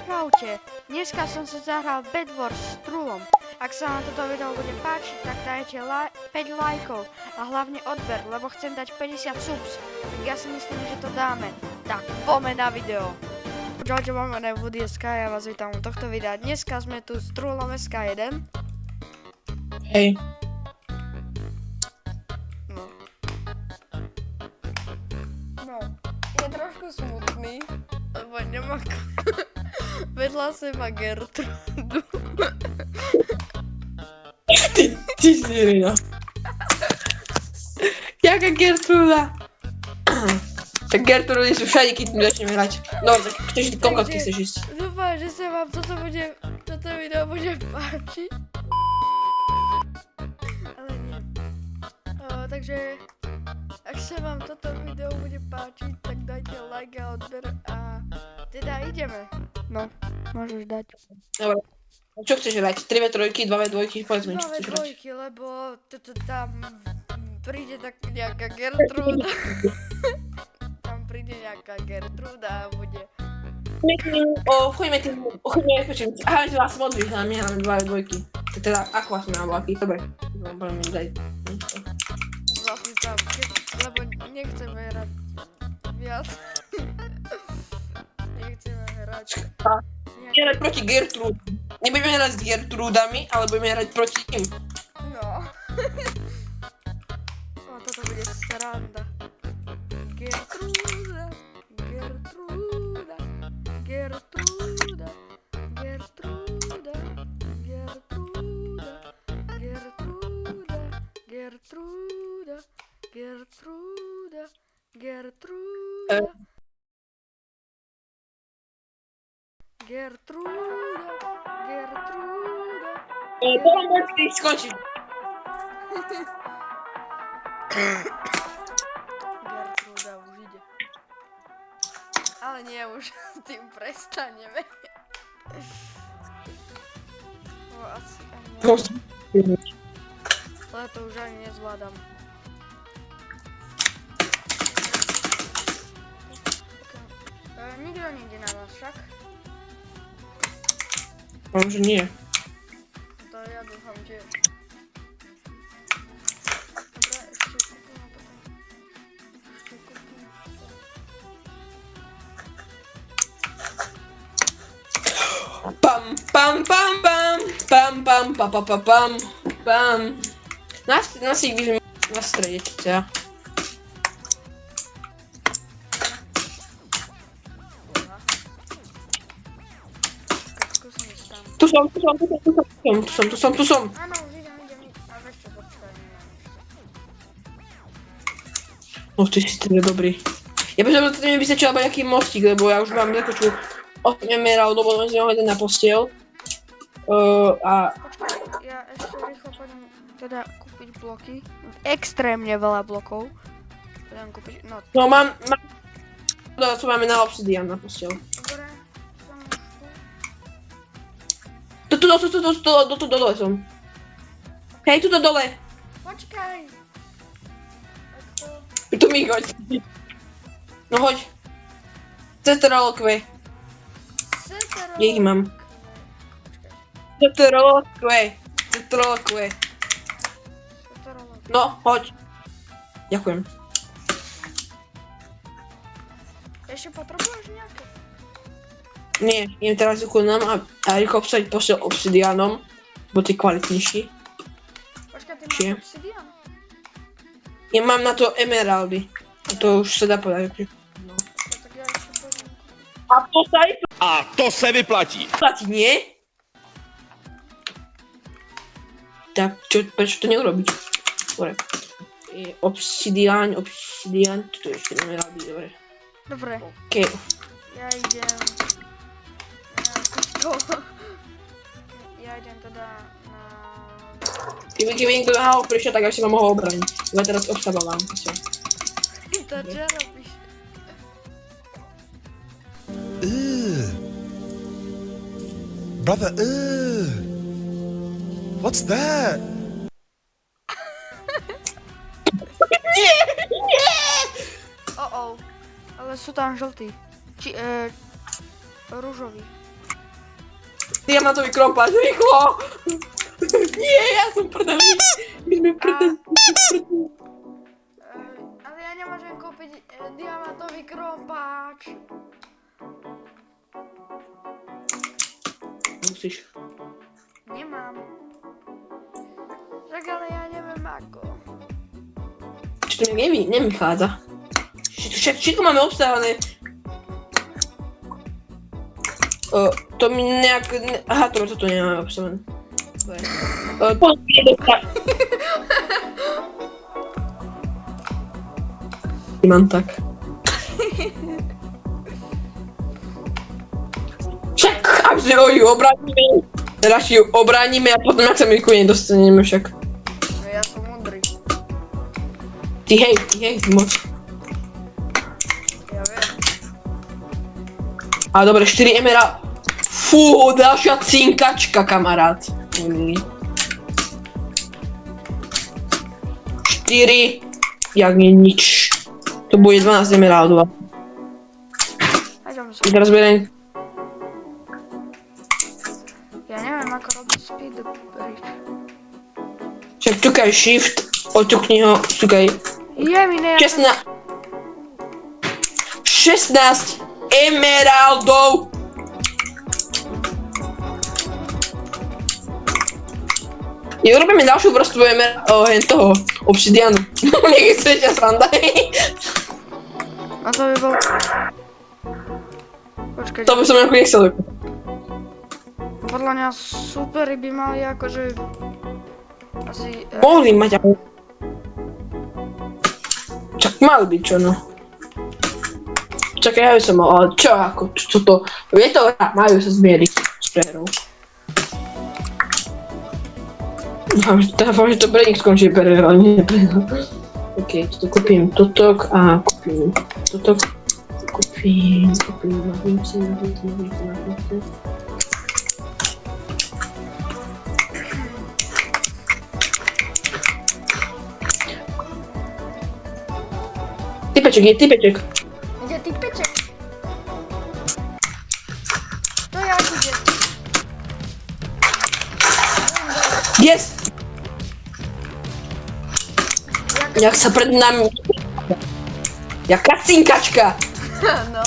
Čaute, dneska som sa zahral Bed Wars s Trulom. Ak sa vám toto video bude páčiť, tak dajte 5 lajkov a hlavne odber, lebo chcem dať 50 subs. Tak ja si myslím, že to dáme. Tak, poďme na video. Čaute, máme na Woody SK, ja vás vítam u tohto videa. Dneska sme tu s Trulom SK1. Hej. No, je trošku smutný, lebo nemá vedľa seba Gertrudu. Ty si no. Jaká Gertruda? Tak Gertrudy sú všade, keď tu začneme hrať. No, tak chceš koľko chceš ísť? Dúfam, že sa vám toto video bude páčiť. Ale nie. Takže, ak sa vám toto video bude páčiť, tak dajte like a odber a teda ideme. No, môžeš dať. Dobre. Čo chceš hrať? 3v3, 2v2, povedz mi, čo chceš hrať. 2v2, lebo tam príde tak nejaká Gertruda. Tam príde nejaká Gertruda a bude... Chodíme, počujem. Aha, že vás modrých, ale my hráme 2v2. Teda, ako vás máme aký? Dobre. Budeme mi dať. Vlastne tam, lebo nechceme hrať viac. Nechceme hrať... Budeme hrať proti Gertrude. Nebudeme hrať s Gertrudami, ale budeme hrať proti im. No. Toto bude sranda. Gertruda, Gertruda, Gertruda, Gertruda, Gertruda, Gertruda, Gertruda, Gertruda, Gertruda, Gertruda, Gertruda. To vám môžete ísť skončiť. Gertruda už ide. Ale nie, už s tým prestaneme. Asi ani nie. Ale to už ani nezvládam. Nikto nejde na nás však. Že nie. To ja dúfam, že... Dobre, ešte kúpim na to. Pam, pam, pam, pam, pam, pam, pam, pam, pam, pam, pam. Nás ich by sme nastrediť, teda. Tu som. Áno, už idem. A ešte počkaj. No, ty si teda dobrý. Ja by som to mi vystačil alebo nejaký mostík, lebo ja už mám nejakú 8 emeraldov, lebo sme ho jeden na postiel. Počkaj, ja ešte rýchlo pôjdem teda kúpiť bloky. Extrémne veľa blokov. Pôjdem kúpiť, no. No, mám... To máme na obsidian na postiel. Dobre, som už tu. Tu dole som. Hej, tuto dole. Počkaj. Tu mi hoď. No hoď. Ceterolkve. Ja ich mám. Ceterolkve. No, hoď. Ďakujem. Ešte potrebuješ nejaké? Nie, idem teraz ukonám a rýchlo obsadiť postiel obsidianom, bo ty kvalitnejší. Počkaj, ty máš obsidian? Ja mám na to emeraldy. To už sa dá povedať. No. Tak ja ešte pôjdem. A to se vyplatí. Platí, nie? Tak, prečo to neurobiť? Dobre. Obsidian, tu ešte emeraldy, dobre. Dobre. OK. Ja idem... Ja idem teda na... Keby niekto náhodou prišiel, tak až si ma mohol obraniť. Ja teraz obstávam. To čo robíš? Brother, what's that? Ale sú tam žltí. Rúžový. Diamantový krompáč, rýchlo! Nie, ja som prdeli. My sme prdeli. Ale ja nemôžem kúpiť diamantový krompáč. Musíš. Nemám. Však ale ja neviem ako. Čo to mi nevychádza? Všetko máme obstávané. To mi nejak... Aha, toto nemáme obstávané. Mám tak. Však, ak si ju obránime, teraz ju obránime a potom ak sa mi ku nej dostaneme však. No ja som múdry. Ty hej, moc. Ja viem. A dobre, 4 emerald. Fú, ďalšia cinkačka, kamarát. 4, jak nie nič. To bude 12 emeraldov. Hajdem sa. Teraz beriem. Ja neviem ako robiť speed bridge. Však čukaj shift, oťukni ho, čukaj. Je mi ne... 16 emeraldov. Urobíme ďalšiu vrstvu toho obsidianu. Nech je tretia sranda. No to by bol... Počkaj. To by som ako nechcel. Podľa mňa super by mali akože... Asi... Mohli mať ako... Čak mali byť čo no. Čakaj, ja by som mal, ale čo ako, čo to... Je to hra, majú sa zmieriť s prehrou. Dúfam, že to pre nich skončí prehra, ale nie prehra. Ok, toto kúpim totok a kúpim totok. Kúpim novinci. Typeček, je typeček. Kde ty peček? To jak ide? Yes! Jak sa pred nami... Jaká cinkačka! No.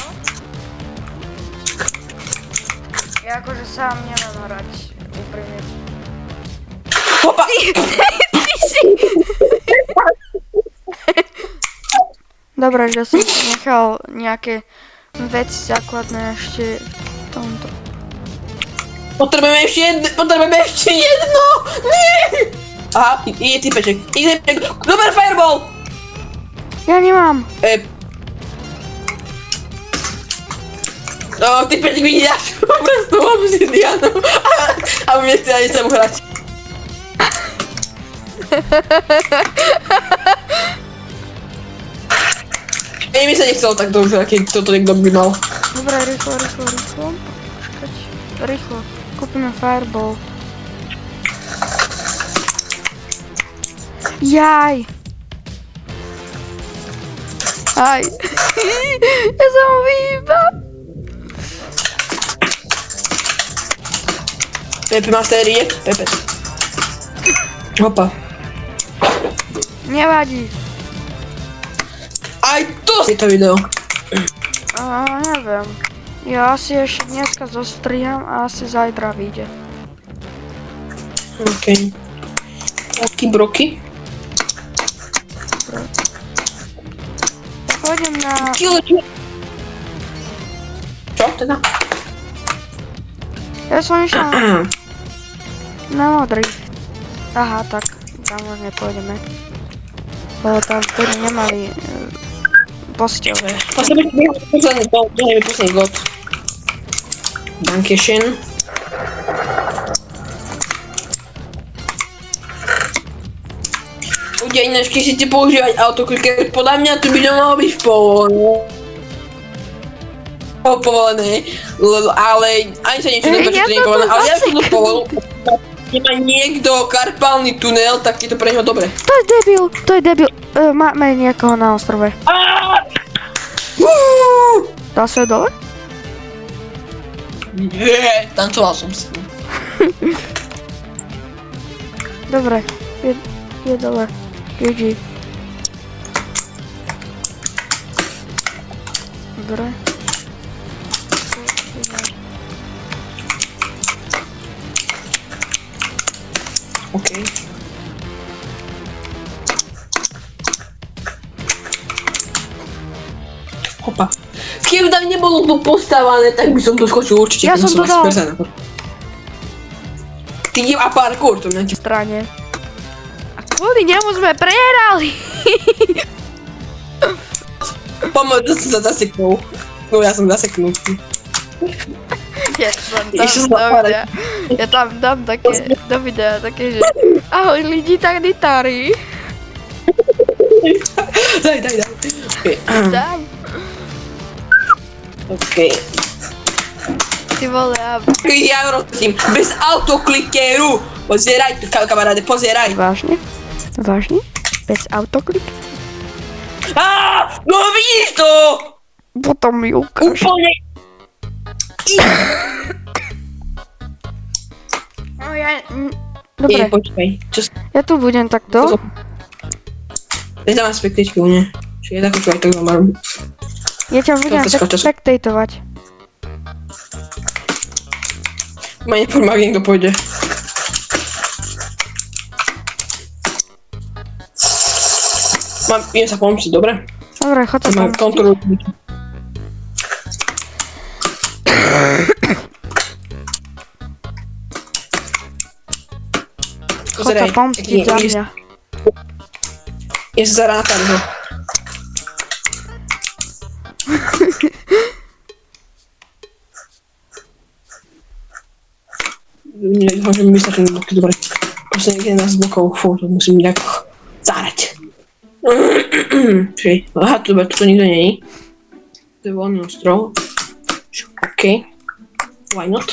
Ja akože sám neviem hrať úprimne. Hopa! Ty si... Dobre, že som si nechal nejaké veci základné ešte v tomto. Potrebujeme ešte jedno! Nie! Aha, je typeček. Dober fireball! Ja nemám. Typeček vidí našu vrstvu obsidianu. A mne si ani chcem hrať. Mi sa nechcelo tak dobre, keď toto niekto by mal. Dobre, rýchlo. Počkať. Rýchlo. Kúpime fireball. Jaj. Aj. Ja som mu vyhýbal. Pepe má série. Pepe. Hopa. Nevadí. Aj to si to video. Neviem. Ja asi ešte dneska zostriham a asi zajtra vyjde. OK. Taký broky. Pôjdem na... Čo teda? Ja som išiel na modrý. Aha, tak tam už nepôjdeme. Lebo tam vtedy nemali postele. Posledný god. Dankeschön. Ľudia ináč, keď chcete používať autokliker, podľa mňa to by nemalo byť povolené, ale ani sa niečo nedokáže, že to nie je povolené, ale ja som to povolil. Keď má niekto karpálny tunel, tak je to pre neho dobre. To je debil. Máme niekoho na ostrove. Dal sa dole? Nie, tancoval som s tým. Dobre, je dole. GG. Dobre. OK. Hopa. Keby tam nebolo to postávané, tak by som to skočil určite. Ja keď som to dal. Super Saiyan. Ty a parkour, to mňa ti... Strane. A kvôli nemu sme prehrali. Pomaly, to som sa zaseknul. No ja som zaseknutý. Ja som Ešte tam sa do videa. Ja tam dám také, do videa také, že ahoj lidi, tak ditari. Daj. Okay. Dám. OK. Ty vole, Ja prosím, bez autoklikeru. Pozeraj, kamaráde, pozeraj. vážne? Vážne? Bez autoklik? No vidíš to? Potom mi ukáž. Úplne. No ja... Dobre, Počkaj, čo sa... ja tu budem takto. Ja tam mám spektičky, nie? Čiže je takú aj tak mám. Ja ťa budem To skáča. spektatovať. Ma nepoďme, ak niekto pôjde. Idem sa pomôcť, dobre? Dobre, chod sa Mám pomôcť. kontrolu. Chod sa pomstiť za mňa. Je sa zarátam ho. Môžem myslieť, že boky, dobre. Proste niekde nás z bokov, to musím nejak zahrať. Čiže, aha, tu nikto není. To je voľný ostrov. OK. Why not?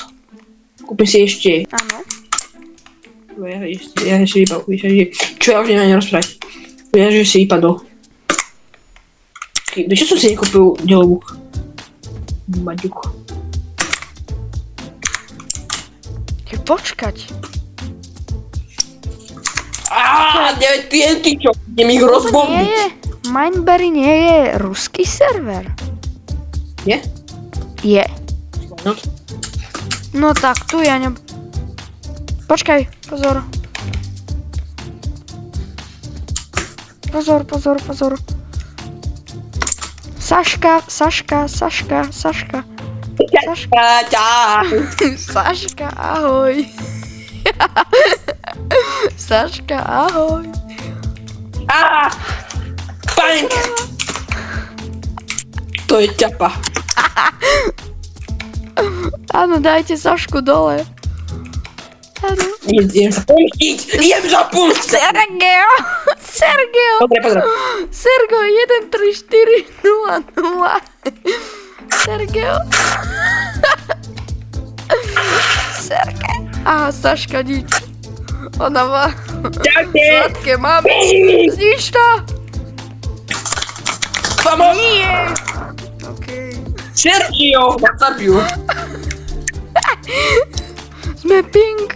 Kúpim si ešte... Áno. Ja ešte vypadol. Čo ja už neviem ani rozprávať. Ja že si vypadol. Prečo som si nekúpil delovú? Maďuk. Je počkať. 9 TNT, čo? Idem ich Nie rozbombiť. je, Mineberry nie je ruský server. Je? Je. Why not? No tak, tu ja ne... Počkaj, pozor. Pozor. Saška. Saška, ahoj. Saška, ahoj. Pank! To je ťapa. Áno, dajte Sašku dole. Áno. Idem sa pomstiť! Sergio. Dobre, pozor. Sergio 13400. Sergio. Sergio. Aha, Saška nič. Ona má Čaute! sladké mamy. Znič to. Pomoc! Nie. Okej. Sergio! Na Sergio! Sme ping.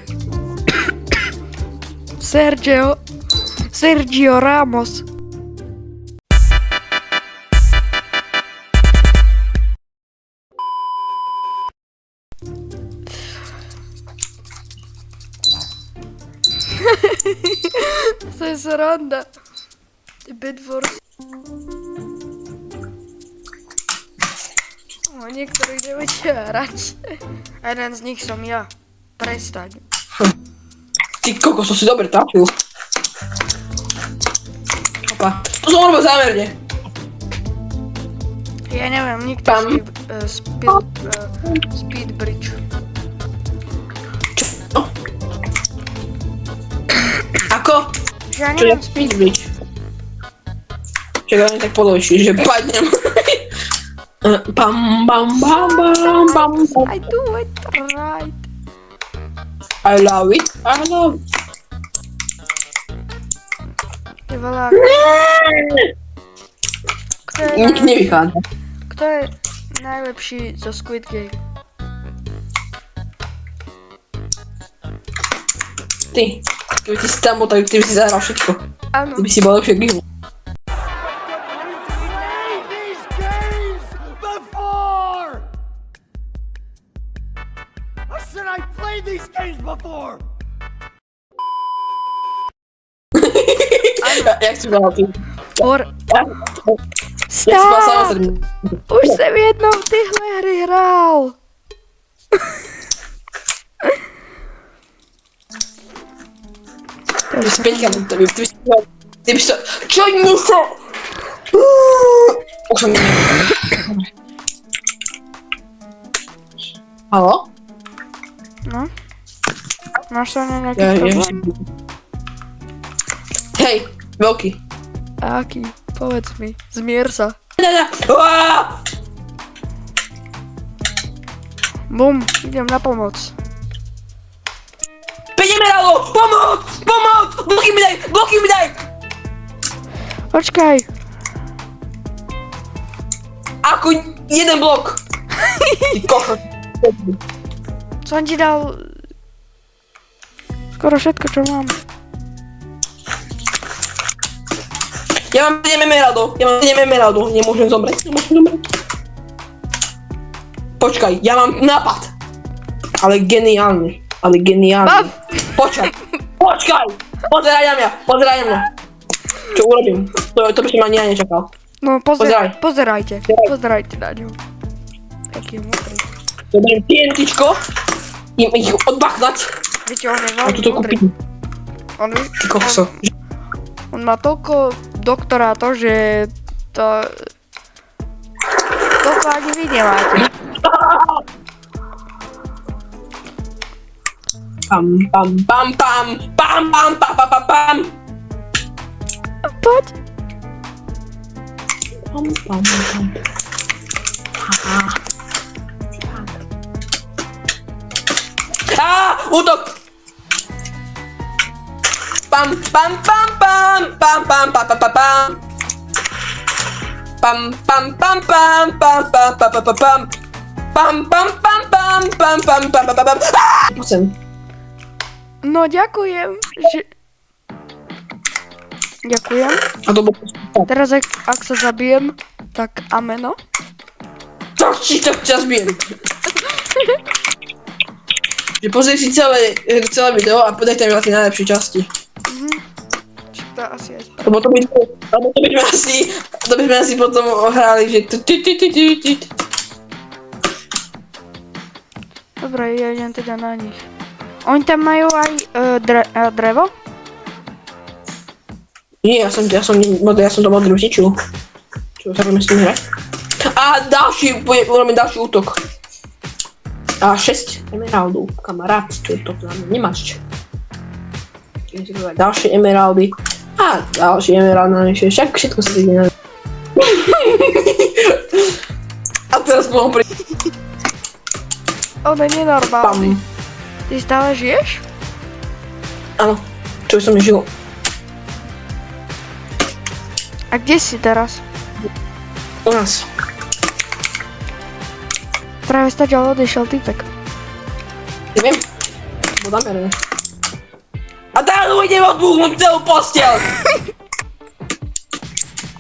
Sergio Ramos. To je sranda. Ty Bedwars. Niektorí nevedia hrať. A jeden z nich som ja. Prestaň. Ty kokos, to si dobre trafil. Opa. To som robil zámerne. Ja neviem, nikto Tam. Speed Bridge. No. Ako? Že ja Čo ja neviem speed bridge? Čakaj, len tak polovičí, že padnem. Bam. I do it right. I love it. Ty veľa... Nik nevychádza. Kto je najlepší zo Squid Game? Ty, keby ti si tam bol, tak ty by si zahral všetko. Áno. Ty by si bol lepšie ako Gihu. these games before! I said I played these games before! Jak si bol ty? Or... Jak si bol Stop! samozrejme? Už som jednou v týchhle hry hral. Ty si 5 krát, ty by si to... Čo mi sa... Už som neviem. Haló? No? Máš sa na nejaký Ja problém? Hej, veľký. Aký? Povedz mi. Zmier sa. Bum, idem na pomoc. 5 emeraldov! Pomoc! Pomoc! Bloky mi daj! Bloky mi daj! Počkaj. Ako jeden blok! Ty kokot. Som ti dal... Skoro všetko, čo mám. Ja mám 7 emeraldov, nemôžem zomrieť. Počkaj, ja mám nápad. Ale geniálny. Bav! Počkaj, pozeraj na mňa. Čo urobím? To by som ani ja nečakal. No Pozeraj. pozerajte na ňu. Taký múdry. Zoberiem TNTčko, idem ich odbachnať Viete, on je a veľmi toto múdry. kúpim. Ty kokso. On má toľko doktorátov, že to... Toľko ani vy nemáte. Pam. Poď. Pam. Útok! Pam. Poďme. No ďakujem, že... Ďakujem. A to bolo... Teraz ak sa zabijem, tak ameno. Tak ťa zbijem. Že pozri si celé video a podajte mi na tie najlepšie časti. Čiže to asi aj Lebo to by sme asi potom hrali, že Dobre, ja idem teda na nich. Oni tam majú aj drevo? Nie, ja som to modrým zničil. Čo sa budeme s tým hrať? A urobím ďalší útok. A 6 emeraldov, kamarát, čo to na mňa nemáš. Ďalšie emeraldy. A ďalší emerald na niečo, však všetko sa ide na... A teraz mohol prísť. On je nenormálny. Pam. Ty stále žiješ? Áno, čo by som nežil. A kde si teraz? U nás. Práve stadiaľ odišiel typek. Neviem. Bo zamerné. A teraz ujdem odbúchnuť celú posteľ.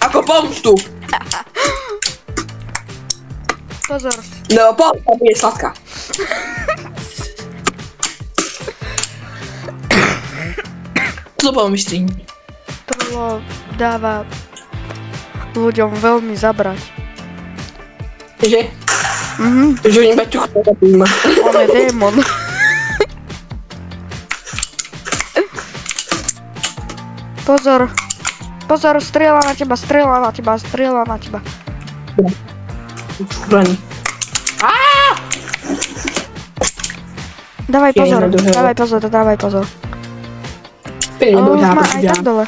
Ako pomstu. Pozor. Lebo pomsta bude sladká. Co pomyslím? Trlo dáva ľuďom veľmi zabrať. Že? Mhm. Že iba ťuchne za tým. On je démon. Pozor. Pozor, strieľa na teba. Brani. Dávaj Ja pozor, idem do hero. dávaj pozor. Pekne Ale neboj už má hápať, aj tak dole.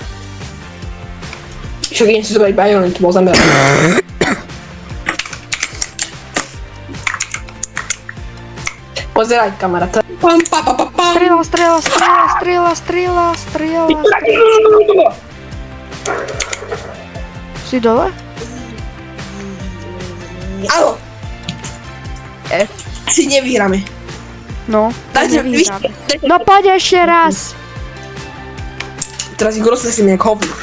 Však idem si zobrať Byron, to bol zameraný. Pozeraj, kamarát. Pam. Strieľa. Si dole? Áno, F. asi nevyhráme. No, to Dajte, nevyhráme. No poď ešte raz. Teraz ich roznesím jak hovno.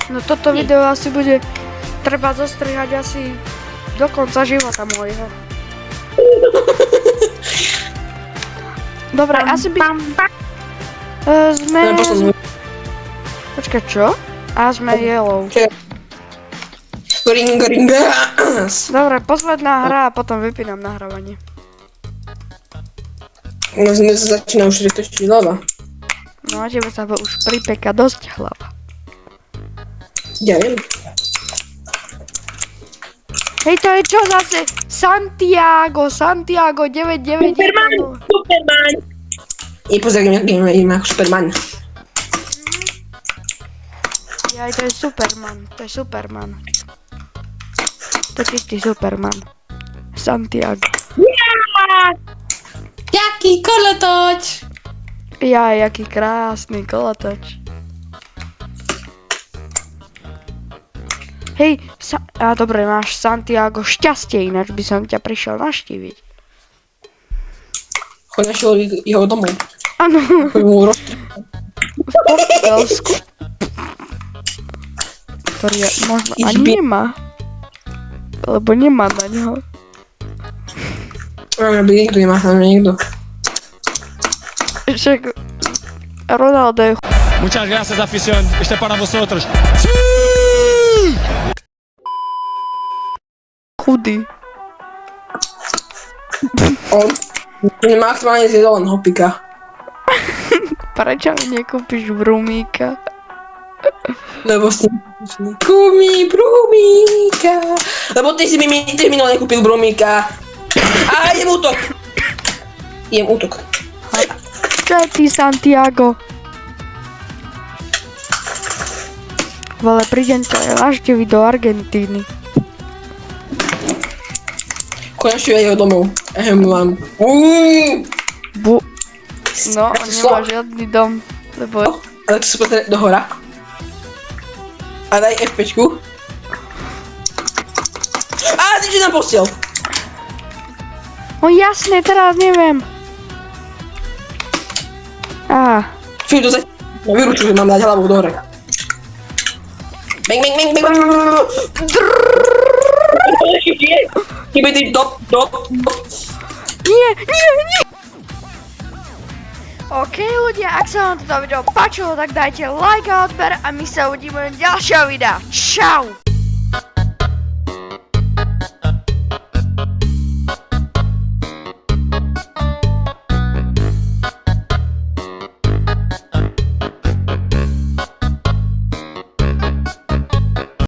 No toto video asi bude treba zostrihať asi do konca života môjho. Dobre, asi by... sme... Počkaj, čo? A sme yellow. Ring. Dobre, posledná hra a potom vypínam nahrávanie. Začína už ritočiť hlava. No a tebe sa už pripeka dosť hlava. Ja viem. Hej, to je čo zase? Santiago 990. Superman. I pozerám, jak im ako Superman. Jaj, to je Superman. To je čistý Superman. Santiago. Jaký kolotoč. Jaj, jaký krásny kolotoč. Hej, dobre, máš Santiago šťastie, ináč by som ťa prišiel naštíviť. Choď našiel jeho domov. Áno, V Portugalsku. Ktorý možno ani nemá. Lebo nemá na ňo. Nikto nemá tam nikto. Však Ronaldo je Muchas gracias, afición. Este para vosotros. chudý. On nemá aktuálne zjedovaného pika. Prečo mi nekúpiš brumíka? Lebo si kúmi brumíka. Lebo ty si mi minul nekúpil brumíka. A idem útok. Čo je ty, Santiago? Vole, prídem ťa návšteviť do Argentíny. Konečne jeho domov. Mám. No, on nemá žiadny dom, lebo... Ale to sa pozrie do hora. A daj F5-ku. A ty si nám posiel. No jasne, teraz neviem. Čuj, to zatiaľ vyručujú, že mám dať hlavu do hore. Bang. Dop. Nie! OK ľudia, ak sa vám toto video páčilo, tak dajte like a odber a my sa uvidíme v ďalšieho videa. Čau!